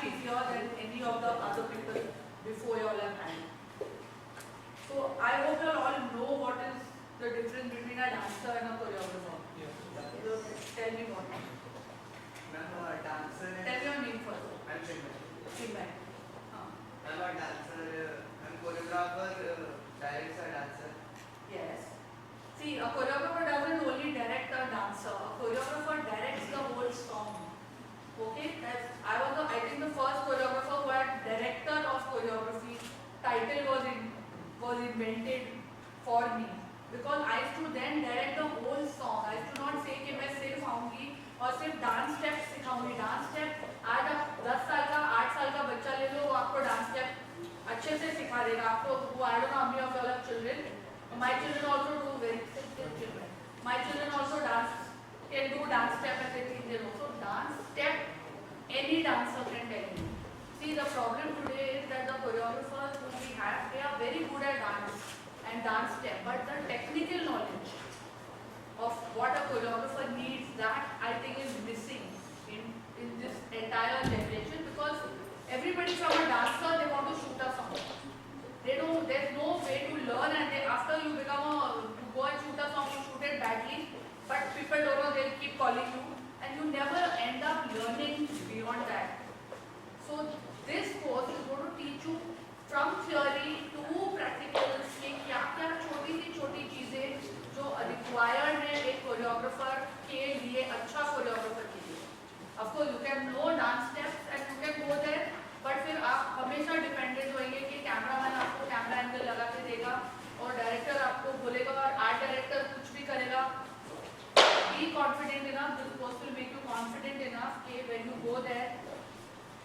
much easier than any of the other people before you all have had. So I hope you all know what is the difference between a dancer and a choreographer. So tell me what. I'm a dancer. Tell your name first. I'm Chinmay. Chinmay. I'm a dancer. I'm choreographer. Directs a dancer. Yes. See, a choreographer doesn't only direct a dancer. A choreographer directs the whole song. Okay? I think the first choreographer who had director of choreography title was invented for me, because I used to then direct the whole song. I used to not say कि मैं सिर्फ आऊँगी और सिर्फ dance step सिखाऊंगी. Dance step आज आप 10 साल का 8 साल का बच्चा ले लो, वो आपको डांस स्टेप अच्छे से सिखा देगा. आपको वो I don't know how many of you have children. My children also do very children. My children also can do dance step and they think they know. So dance step, any dancer can tell you. See, the problem today is that the choreographers who we have, they are very good at dance and dance step, but the technical knowledge of what a choreographer needs, that I think is missing in this entire generation, because everybody from a dancer, they want to shoot a song. There's no way to learn, and after you go and shoot a song, you shoot it badly, but people don't know, they'll keep calling you, and you never end up learning beyond that. So this course is going to teach you from theory to practicals कि क्या-क्या छोटी चीजें जो required है एक choreographer के लिए, अच्छा choreographer के लिए. Of course, you can know dance steps and you can go there, but फिर आप हमेशा dependent होंगे कि कैमरामैन आपको कैमरा एंगल लगा के देगा और डायरेक्टर आपको बोलेगा और आर्ट डायरेक्टर कुछ भी करेगा. Be confident enough. This course will make you confident enough कि when you go there,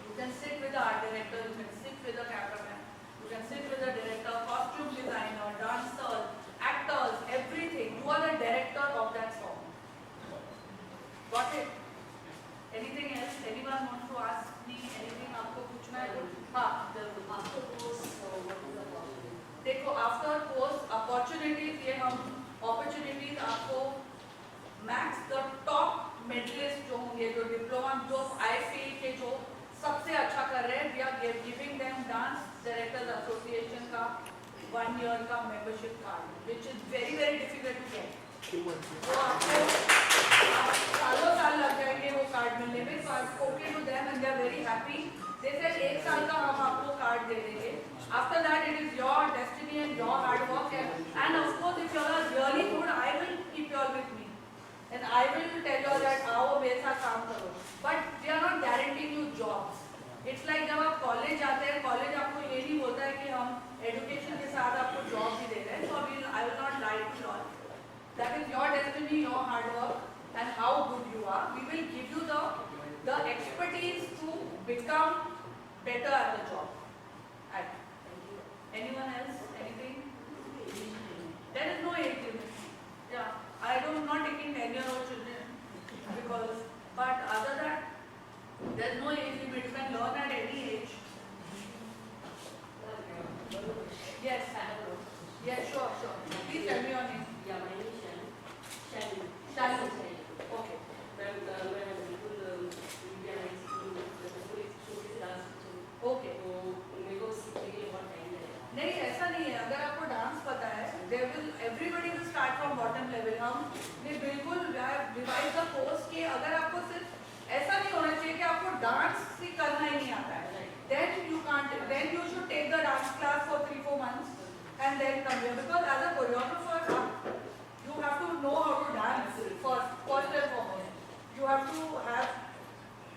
you can sit with the art director, you can sit with the cameraman, you can sit with the director, costume designer, dancers, actors, everything. You are the director of that song. Got it? Anything else? Anyone wants to ask me anything? आपको पूछना है कुछ? हाँ, जरूर. After course, what is the opportunity? देखो, after course opportunities, ये हम opportunities आपको max the top medalist जो होंगे, जो डिप्लोमा, जो I feel के जो सबसे अच्छा कर रहे हैं, we are giving them Dance Directors Association का 1 year का membership card, which is very difficult to get. तो आपको सालों साल लग जाएंगे वो कार्ड मिलने में. So I spoke to them and they are very happy. They said 1 साल का हम आपको कार्ड दे देंगे. After that it is your destiny and your hard work, and of course if you are really good, I will keep you all with me. And I will tell you that आओ मेरे साथ काम करो. But we are not guaranteeing you jobs. It's like जब आप college जाते हैं, college आपको ये नहीं बोलता है कि हम एजुकेशन के साथ आपको जॉब भी दे रहे हैं. So I will not lie to you all. That is your destiny, your hard work, and how good you are. We will give you the expertise to become better at the job. Anyone else? Anything? There is no age limit. Yeah. I'm not taking 10-year-old children because, but other than there's no age limit. You can learn at any age. Yes. Yes, sure. Please tell me your name. Yeah, my name is Shani. Shani. Okay. Okay. नहीं, ऐसा नहीं है. अगर आपको dance पता है, everybody will start from bottom level. हमने बिल्कुल revise the course कि अगर आपको सिर्फ ऐसा नहीं होना चाहिए कि आपको डांस ही करना ही नहीं आता है. Then you can't. Then you should take the dance class for 3-4 months and then come here, because as a choreographer, you have to know how to dance first and foremost. You have to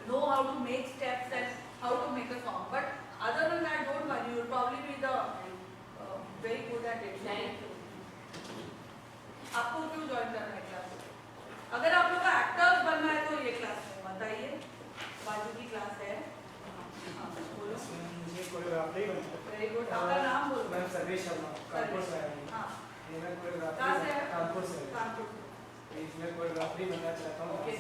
know how to make steps and how to make a song. But other than that, don't worry. You'll probably be very good at it. आपको क्यों join करना है class? अगर आप लोग का actors बनना है तो ये क्लास में बताइए. बाजू की क्लास है. बोलो. मुझे कोरियोग्राफी बनना है. Very good. आपका नाम बोलो. मैं सर्वेश शर्मा, कानपुर से आया हूँ. हाँ. मैं कोरियोग्राफी कहाँ से है? कानपुर से. कानपुर. मैं कोरियोग्राफी बनना चाहता हूँ. Okay.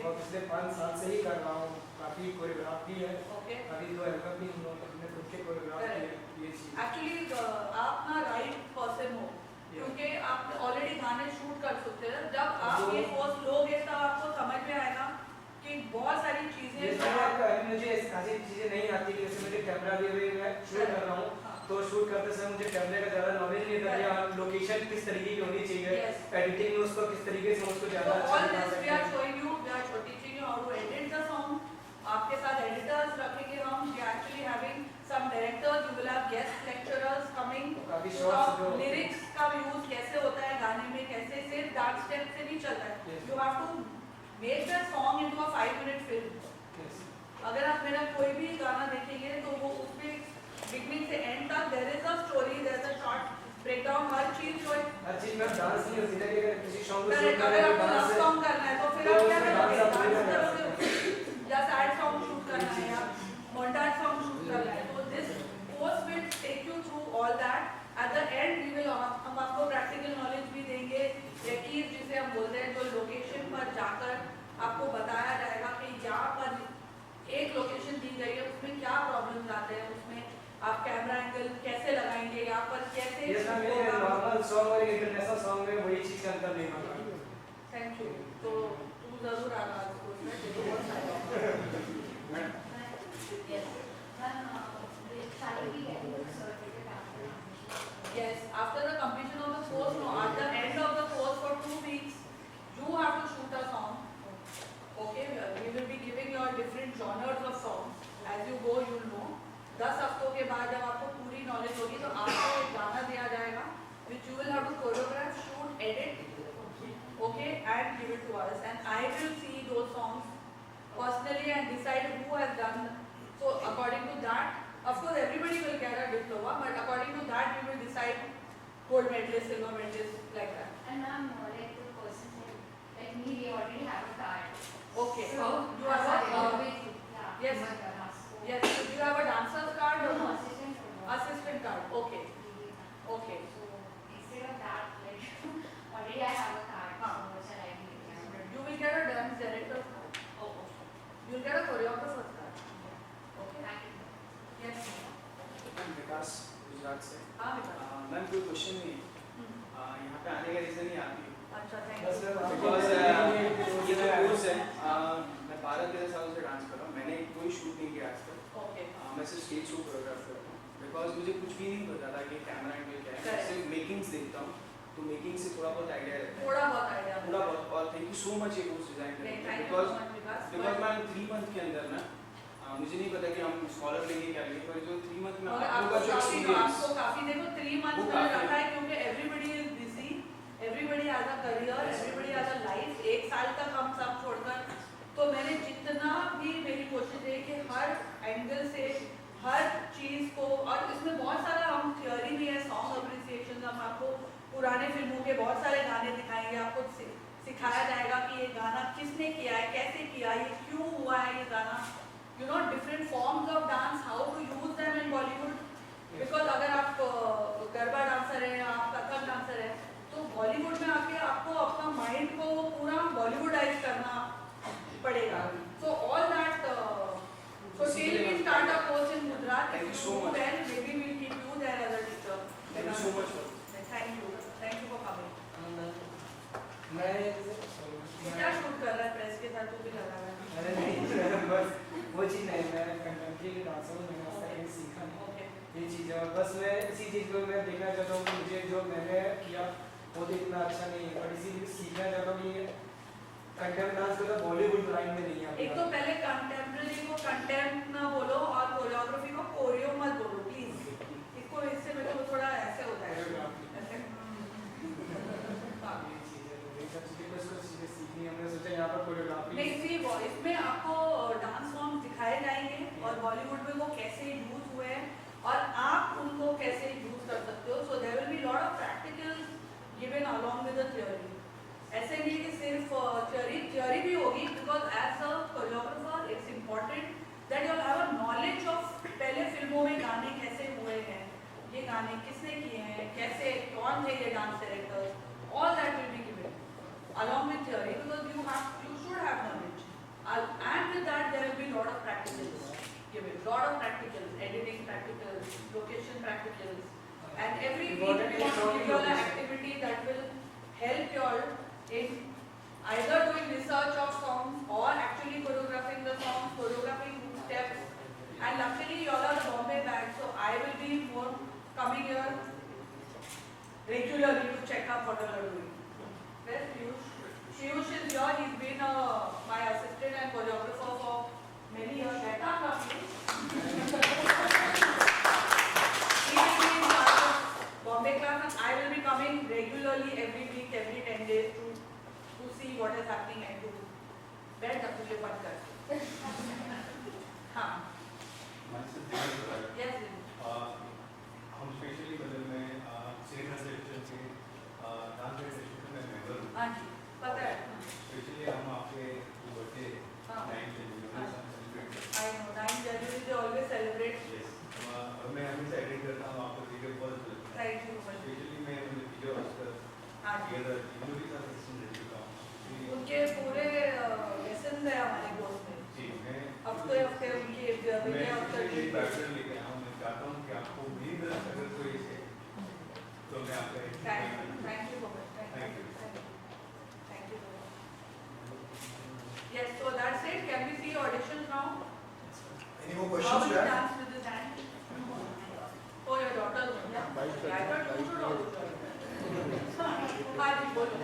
और पिछले 5 साल से ही कर रहा हूँ. काफी कोरियोग्राफी है. Okay. अभी 2 एल्बम भी हमने खुद के कोरियोग्राफी किए थी. एक्चुअली आप ना राइट पर्सन हो, क्योंकि आप ऑलरेडी गाने शूट कर सकते हैं. जब आप ये कोर्स लोगे तब आपको समझ में आएगा कि बहुत सारी चीजें मुझे चीजें नहीं आती, जैसे मुझे कैमरा भी अभी मैं शूट कर रहा हूँ, हाँ। तो शूट करते समय मुझे कैमरे का ज़्यादा नॉलेज नहीं था, या लोकेशन किस तरीके की होनी चाहिए, Yes. एडिटिंग में उसको किस तरीके से उसको So ज़्यादा अच्छा all बना this we सकते are हैं। showing you, we are teaching you how to edit the song. आपके साथ editors रखेंगे हम. We are actually having some directors. You will have guest lecturers coming. काफी तो शॉर्ट्स आप जो lyrics का use कैसे होता है गाने में, कैसे सिर्फ डांस स्टेप से नहीं चलता है. Yes. You have to make the song into a 5-minute film. Yes. अगर आप मेरा कोई भी गाना देखेंगे तो वो उसमें beginning से end तक there is a story, there is a short breakdown, हर चीज जो हर चीज में डांस नहीं होती ना, कि अगर किसी सॉन्ग को शूट करेक्ट. कर अगर रहे आपको हैं लव डांस सॉन्ग करना है तो फिर तो आप क्या उसमें करोगे? डांस आप डांस नहीं करोगे या सैड सॉन्ग शूट करना है या मोन्टाज सॉन्ग शूट करना है. तो this course will take you through all that. At the end we will हम आपको प्रैक्टिकल नॉलेज भी देंगे, यकीन जिसे हम बोलते हैं, जो लोकेशन पर जाकर आपको बताया जाएगा कि यहाँ पर एक लोकेशन दी गई है, उसमें क्या प्रॉब्लम्स आते हैं, उसमें आप कैमरा एंगल कैसे लगाएंगे, यहाँ पर कैसे ये ना मेरे नॉर्मल सॉन्ग और इंटरनेशनल सॉन्ग में वही चीज का अंतर नहीं होता। Thank you. तो तू जरूर आना आज कोर्स में, तेरे को बहुत फायदा होगा. Yes. Shall we get the certificate after completion? Yes, after the completion of the course, no, at the end of the course for 2 weeks, you have to shoot a song. Okay, we will be giving you different genres of songs. As you go, you will know. 10 हफ्तों के बाद जब आपको पूरी knowledge होगी तो आपको एक गाना दिया जाएगा, which you will have to choreograph, shoot, edit, okay, and give it to us. And I will see those songs personally and decide who has done. So according to that, of course, everybody will get a diploma, but according to that, we will decide gold medalist, silver medalist, like that. And ma'am, like the person said, like me, we already have a card. Okay. So You have a always, yeah. yes. my God, ask for- yes. So you have a dancer's card or No, no? assistant or what? Assistant card. Okay. Okay. So instead of that, like already I have a card. Huh. So shall I be like, You will get a dance director's card. oh, okay. You will get a choreographer's card. Okay. Thank you. Yes. Ma'am Vikas Gujarat से। हाँ बेटा. Ma'am कोई question नहीं है, यहाँ पे आने का रीज़न ही आप ही हो। अच्छा, thank बस you. बिकॉज ये जो कोर्स है, मैं 12-13 सालों से डांस कर रहा हूँ, मैंने कोई शूट नहीं किया आज तक। Okay. मैं सिर्फ स्टेज शो कोरियोग्राफ करता हूँ, बिकॉज मुझे कुछ भी नहीं पता था कि कैमरा एंगल क्या है। मैं Correct. सिर्फ मेकिंग्स देखता हूँ, तो मेकिंग से थोड़ा बहुत आइडिया रहता है, थोड़ा बहुत आइडिया. थोड़ा बहुत। और थैंक यू सो मच ये कोर्स डिजाइन करने के लिए, Thank you because so much, Vikas. Because मैं 3 मंथ के अंदर ना, मुझे नहीं पता कि हम स्कॉलर लेंगे क्या लेंगे, पर जो 3 मंथ में और आप लोगों का जो एक्सपीरियंस, आपको काफी देखो 3 months वो मैंने काफी रखा है क्योंकि everybody is busy, everybody has a career, everybody has a life. 1 साल तक हम सब छोड़कर, तो मैंने जितना भी मेरी कोशिश है कि हर एंगल से हर चीज को, और इसमें बहुत सारा हम थियोरी भी है, सॉन्ग अप्रिसिएशन, हम आपको पुराने फिल्मों के बहुत सारे गाने दिखाएंगे, आपको सिखाया जाएगा कि ये गाना किसने किया है, कैसे किया, ये क्यों हुआ है ये गाना, you know, different forms of dance, how to use them in Bollywood. Because अगर आप गरबा डांसर हैं, आप कथक डांसर हैं, तो बॉलीवुड में आके आपको अपना माइंड को पूरा बॉलीवुडाइज करना पड़ेगा. So all that, so till we start a course in Gujarat, Thank you if so you do much. well, maybe we'll keep you there as a teacher. Thank you so much for Thank you for coming. मैं क्या shoot कर रहा है press के साथ, तू भी लगा रहा है? अरे नहीं, बस वो चीज़ नहीं, मैं कंटेम्प्रेरी डांसर हूँ, मैंने आज तक कहीं सीखा नहीं Okay. ये चीज़ है, और बस मैं इसी चीज़ को मैं देखना चाहता हूँ कि मुझे जो मैंने किया वो तो इतना अच्छा नहीं है, और इसीलिए सीखना चाहता हूँ कि कंटेम्प्रेरी डांस को तो बॉलीवुड लाइन में नहीं है। एक तो पहले कंटेम्प्रेरी को कंटेम्प ना बोलो और कोरियोग्राफी को कोरियो मत बोलो प्लीज. इसको इससे मेरे को थोड़ा ऐसे होता है. ऐसे. हाँ. ये चीज़ है, तो ये सब चीज़ें बस कुछ चीज़ें सीखनी है, हमने सोचा यहाँ पर कोरियोग्राफी नहीं सी इसमें आपको डांस फॉर्म दिखाए जाएंगे और बॉलीवुड में वो कैसे यूज हुए हैं और आप उनको कैसे यूज कर सकते हो. So there will be lot of practicals given along with the theory. ऐसे नहीं कि सिर्फ थ्योरी भी होगी, because as a choreographer it's important that you have a knowledge of पहले फिल्मों में गाने कैसे हुए हैं, ये गाने किसने किए हैं, कैसे कौन थे ये dance directors, all that will be given along with theory, because you should have knowledge. And with that there will be lot of practicals given, lot of practicals, editing practicals, location practicals, and every week we want to give you an activity that will help you all in either doing research of songs or actually choreographing the songs, choreographing steps, checkup what all are doing. Where's Piyush? Piyush is here. He's been my assistant and choreographer for many years. Beta ka Piyush? He will be in charge of Bombay class, and I will be coming regularly every week, every 10 days to see what is happening and to बैठ जा तुझे बात कर. हाँ. Yes. हम specially मतलब मैं senior section के डांस सेक्शन में मेंबर हूँ. हाँ जी. पता है. स्पेशली हम आपके बर्थडे 9 जनवरी सेलिब्रेट करते I know. 9 January they always celebrate. हैं. यस. और मैं हमेशा एडिट करता हूँ आपको वीडियो बहुत अच्छा लगता है. Thank you. स्पेशली मैं वीडियो आजकल हाँ जी. टुगेदर इंग्लिश का सेक्शन दे चुका हूँ. उनके पूरे लेसन है हमारे कोर्स में. जी मैं हफ्ते हफ्ते उनकी मैं हफ्ते एक पैटर्न लेके आया हूँ. मैं चाहता हूँ कि आपको भी अगर कोई से तो मैं आपका Thank you so much. Thank you. Thank you so much. Yes, so that's it. Can we see auditions now? Any more How questions will you you have? dance with this hand? Oh, your daughter. Yeah. I thought you should also join. हाँ जी बोलो.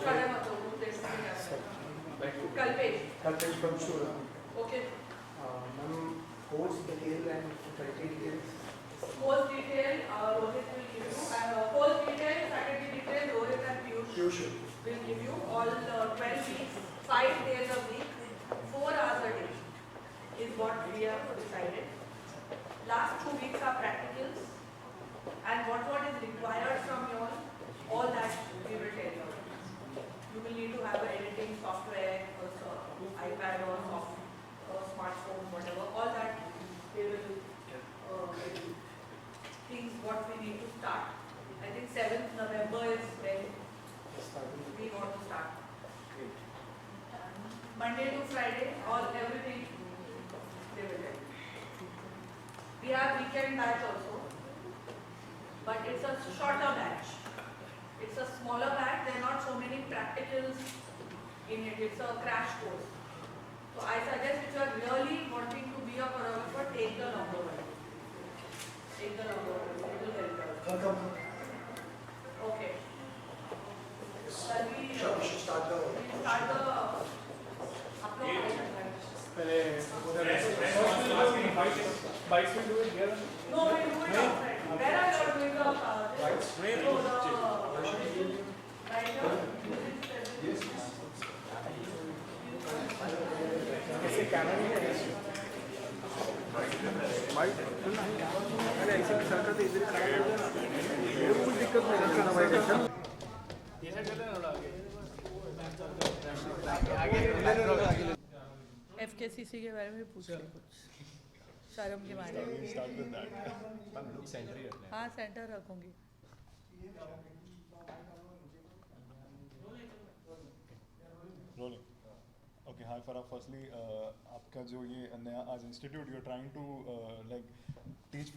खड़े मत हो. Place में क्या? Kalpesh. Kalpesh from Shura. Okay. Ma'am, course detail and faculty details. Course detail, Rohit will give you. Course detail, faculty detail, Rohit and Piyush Usual. will give you all 12 weeks, 5 days a week, 4 hours a day is what we have decided. Last 2 weeks are practicals and what is required from you all that we will tell you. You will need to have an editing software, also iPad or smartphone, whatever, all that we will things what we need to start. I think 7th November is when we want to start. Monday to Friday, all everything they will tell. We have weekend batch also, but it's a shorter batch. It's a smaller batch. There are not so many practicals in it. It's a crash course. So I suggest if you are really wanting to be a choreographer, take the longer one. Take the longer one. It will help you. Welcome. Okay. Shall we Sure, we should start the. start the upload? Bikes will do it here. No, we do it outside. Where are you doing the Bikes? right here? ऐसे camera नहीं है. Bike अरे ऐसे सरकार तो इधर खड़ा है ना. मेरे को कुछ दिक्कत नहीं है ना भाई. ये साइड चले ना आगे. FKCC के बारे में पूछ ले कुछ. शर्म के मारे. Start with that. हम लोग सेंटर ही रखना है. हाँ सेंटर रखूंगी. Rolling. Okay, hi Farah. Firstly, आपका जो ये नया आज institute you're trying to like teach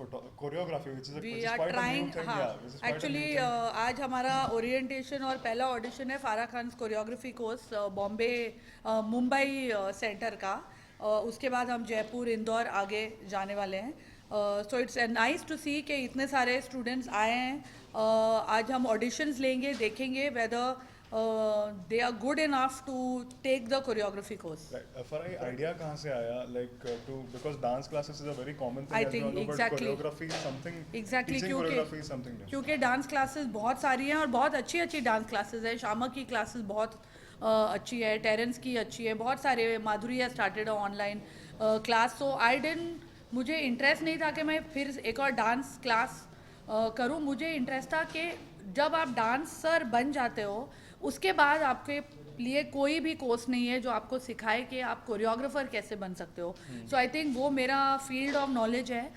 choreography, which is We which is are quite a trying. new thing. हाँ. Yeah, which is quite a new Actually thing. आज हमारा orientation और पहला ऑडिशन है फारा Khan choreography course Bombay Mumbai centre का. उसके बाद हम जयपुर इंदौर आगे जाने वाले हैं. सो इट्स नाइस टू सी कि इतने सारे स्टूडेंट्स आए हैं. आज हम ऑडिशंस लेंगे, देखेंगे weather they are good enough to take the choreography course. Right. Farah, idea कहाँ से आया? Like to because dance classes is a very common thing. I as think we all know, exactly. But choreography is something. Exactly, Teaching choreography is something different. क्योंकि dance classes बहुत सारी हैं और बहुत अच्छी अच्छी डांस क्लासेस है. शामा की क्लासेस बहुत अच्छी है, टेरेंस की अच्छी है, बहुत सारे. Madhuri has started online class. So I didn't मुझे इंटरेस्ट नहीं था कि मैं फिर एक और डांस क्लास करूं. मुझे इंटरेस्ट था कि जब आप डांसर बन जाते हो उसके बाद आपके लिए कोई भी कोर्स नहीं है जो आपको सिखाए कि आप कोरियोग्राफर कैसे बन सकते हो. सो आई थिंक वो मेरा फील्ड ऑफ नॉलेज है.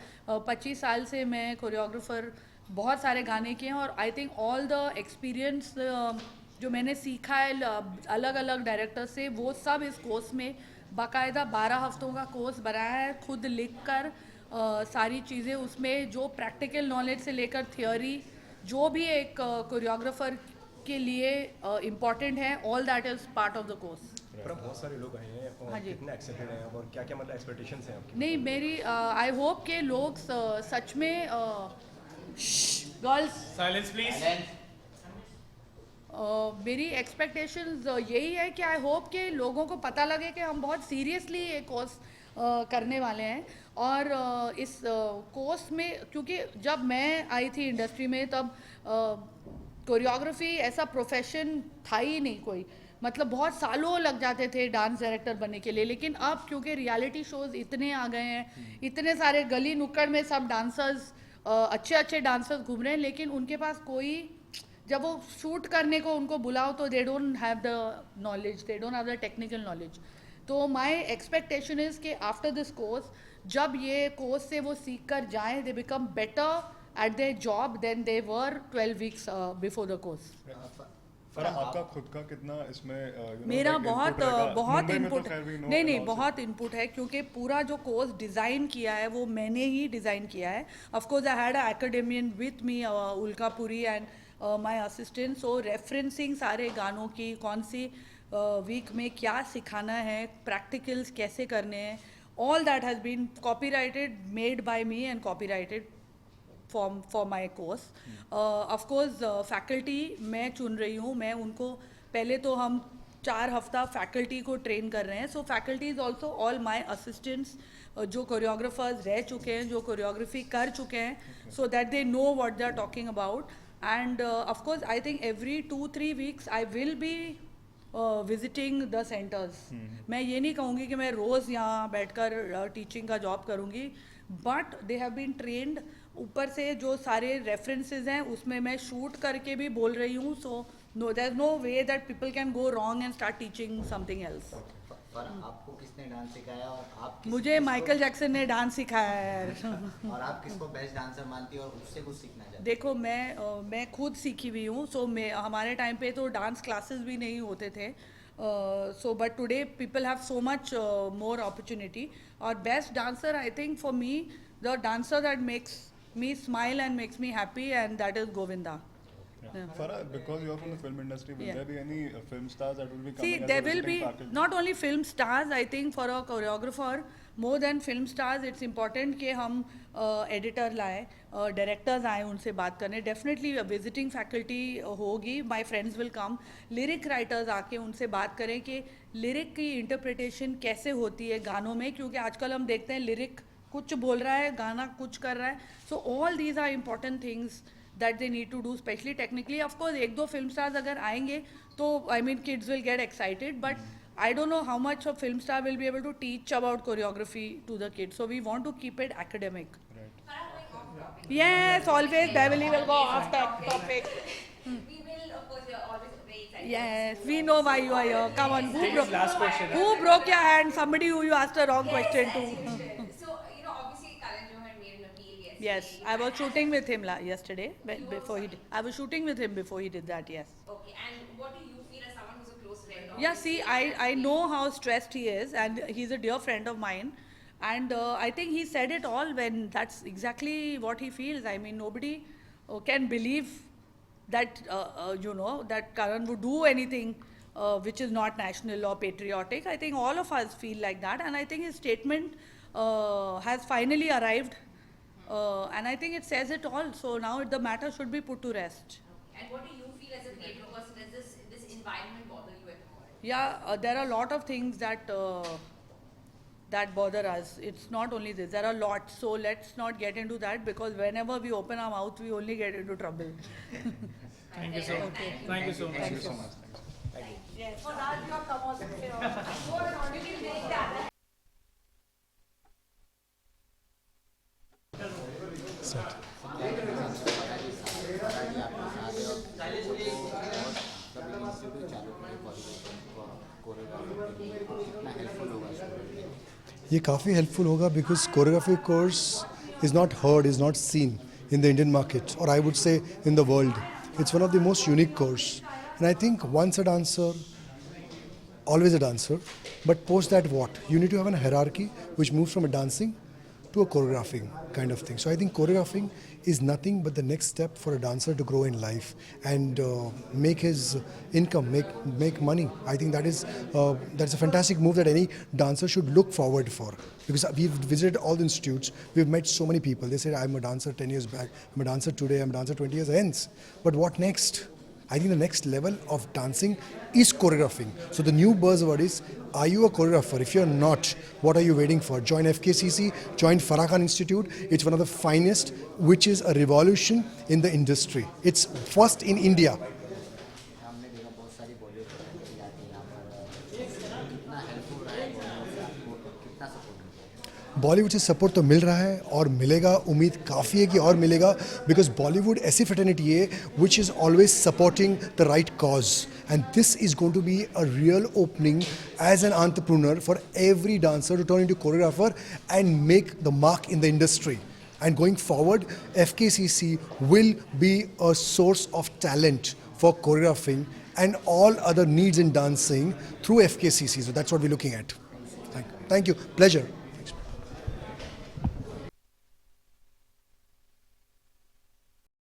25 साल से मैं कोरियोग्राफर बहुत सारे गाने किए हैं और I think all the experience जो मैंने सीखा है अलग अलग डायरेक्टर से, वो सब इस कोर्स में बाकायदा 12 हफ्तों का कोर्स बनाया है, खुद लिख कर सारी चीज़ें उसमें, जो प्रैक्टिकल नॉलेज से लेकर थियोरी जो भी एक कोरियोग्राफर के लिए इम्पॉर्टेंट है, all that is part of the course. पर बहुत सारे लोग आए हैं और हाँ जी. कितने एक्साइटेड हैं और क्या क्या मतलब एक्सपेक्टेशंस हैं आपकी? नहीं, मेरी आई होप के लोग सच में गर्ल्स साइलेंस प्लीज। मेरी एक्सपेक्टेशंस यही है कि आई होप कि लोगों को पता लगे कि हम बहुत सीरियसली ये कोर्स करने वाले हैं और इस कोर्स में, क्योंकि जब मैं आई थी इंडस्ट्री में तब कोरियोग्राफी ऐसा प्रोफेशन था ही नहीं कोई, मतलब बहुत सालों लग जाते थे डांस डायरेक्टर बनने के लिए। लेकिन अब क्योंकि रियलिटी शोज इतने आ गए हैं, इतने सारे गली नुक्कड़ में सब डांसर्स अच्छे अच्छे डांसर्स घूम रहे हैं, लेकिन उनके पास कोई, जब वो शूट करने को उनको बुलाओ तो they don't have the knowledge, they don't have the technical knowledge. तो माय एक्सपेक्टेशन इज़ कि आफ्टर दिस कोर्स, जब ये कोर्स से वो सीख कर जाएँ, they become better at their job then they were 12 weeks before the course. फरा, आपका खुद का कितना इसमें मेरा बहुत बहुत इनपुट, नहीं नहीं नहीं बहुत इनपुट है, क्योंकि पूरा जो कोर्स डिज़ाइन किया है वो मैंने ही डिज़ाइन किया है। Of course I had a academian with me, उल्कापुरी and my assistant. So referencing सारे गानों की, कौन सी वीक में क्या सिखाना है, प्रैक्टिकल्स कैसे करने हैं, all that has been copyrighted, made by me and copyrighted for my course. Of course faculty मैं चुन रही हूँ, मैं उनको पहले तो हम 4 हफ्ता फैकल्टी को ट्रेन कर रहे हैं। So faculty is also all my assistants जो कोरियोग्राफर्स रह चुके हैं, जो कोरियोग्राफी कर चुके हैं, so that they know what they are talking about. And of course I think every 2-3 weeks I will be visiting the centres. मैं ये नहीं कहूँगी कि मैं रोज़ यहाँ बैठकर टीचिंग का जॉब करूँगी, but they have been trained. ऊपर से जो सारे रेफरेंसेस हैं उसमें मैं शूट करके भी बोल रही हूँ। So no, there is no way that people can go wrong and start teaching something else. पर आपको किसने डांस सिखाया और आप मुझे माइकल जैक्सन ने डांस सिखाया है। और आप किसको बेस्ट डांसर मानती हो और उससे कुछ सीखना चाहती हो? देखो मैं खुद सीखी हुई हूँ। सो हमारे टाइम पे तो डांस क्लासेस भी नहीं होते थे। So but today people have so much more opportunity. और best dancer, I think for me the dancer that makes me smile and makes me happy, and that is Govinda. Yeah. Farah, because you are from the film industry, will Yeah. there be any film stars that will be coming See, as there a will visiting be faculty? not only film stars. I think for a choreographer, more than film stars, it's important कि हम editor लाएं, directors आएं उनसे बात करने। Definitely visiting faculty होगी, my friends will come. Lyric writers आके उनसे बात करें कि lyric की interpretation कैसे होती है गानों में, क्योंकि आजकल हम देखते हैं lyric कुछ बोल रहा है, गाना कुछ कर रहा है। So all these are important things that they need to do, specially technically. Of course 1-2 film stars अगर आएंगे तो I mean kids will get excited, but I don't know how much of film star will be able to teach about choreography to the kids. So we want to keep it academic. Yes, always Beverly will go off topic. We will, of course, we are always very excited. Yes, we know why you are here. Come on, last question. who broke your hand? Somebody who you asked the wrong question to. So, obviously, Karan Johar made an appeal yesterday. Yes, I was shooting with him yesterday. Before he did, I was shooting with him before he did that. Yes. Okay, and what do you feel as someone who's a close friend of Yeah. See, I know how stressed he is, and he's a dear friend of mine, and I think he said it all when that's exactly what he feels. I mean, nobody can believe that that Karan would do anything which is not national or patriotic. I think all of us feel like that, and I think his statement has finally arrived, and I think it says it all. So now the matter should be put to rest. And what do you feel as a theatre person? Does this environment bother you at all? Yeah, there are a lot of things that that bother us. It's not only this. There are lots. So let's not get into that, because whenever we open our mouth, we only get into trouble. Thank you so much. Thank you so much. Thank you so much. Thanks. Yes. For that, you come on. We can make that. ये काफ़ी helpful होगा because choreography course is not heard, is not seen in the Indian market, or I would say in the world. It's one of the most unique course, and I think once a dancer, always a dancer. But post that, what you need to have a hierarchy which moves from a dancing to a choreographing kind of thing. So I think choreographing is nothing but the next step for a dancer to grow in life and make his income, make money. I think that's a fantastic move that any dancer should look forward for. Because we've visited all the institutes, we've met so many people. They said, I'm a dancer 10 years back, I'm a dancer today, I'm a dancer 20 years hence. But what next? I think the next level of dancing is choreographing. So the new buzzword is, are you a choreographer? If you're not, what are you waiting for? Join FKCC, join Farah Khan Institute. It's one of the finest, which is a revolution in the industry. It's first in India. हमने देखा बहुत सारी बॉलीवुड फिल्में आती हैं यहाँ पर कितना हेल्पफुल रहा है बॉलीवुड से आपको कितना सपोर्ट मिलता है बॉलीवुड से सपोर्ट तो मिल रहा है और मिलेगा, उम्मीद काफ़ी है कि और मिलेगा, बिकॉज बॉलीवुड ऐसी फ्रेटर्निटी है which is always supporting the right cause and this is going to be a real opening as an entrepreneur for every dancer to turn into choreographer and make the mark in the industry. And going forward, FKCC will be a source of talent for choreographing and all other needs in dancing through FKCC. So that's what we're looking at. Thank you. Pleasure.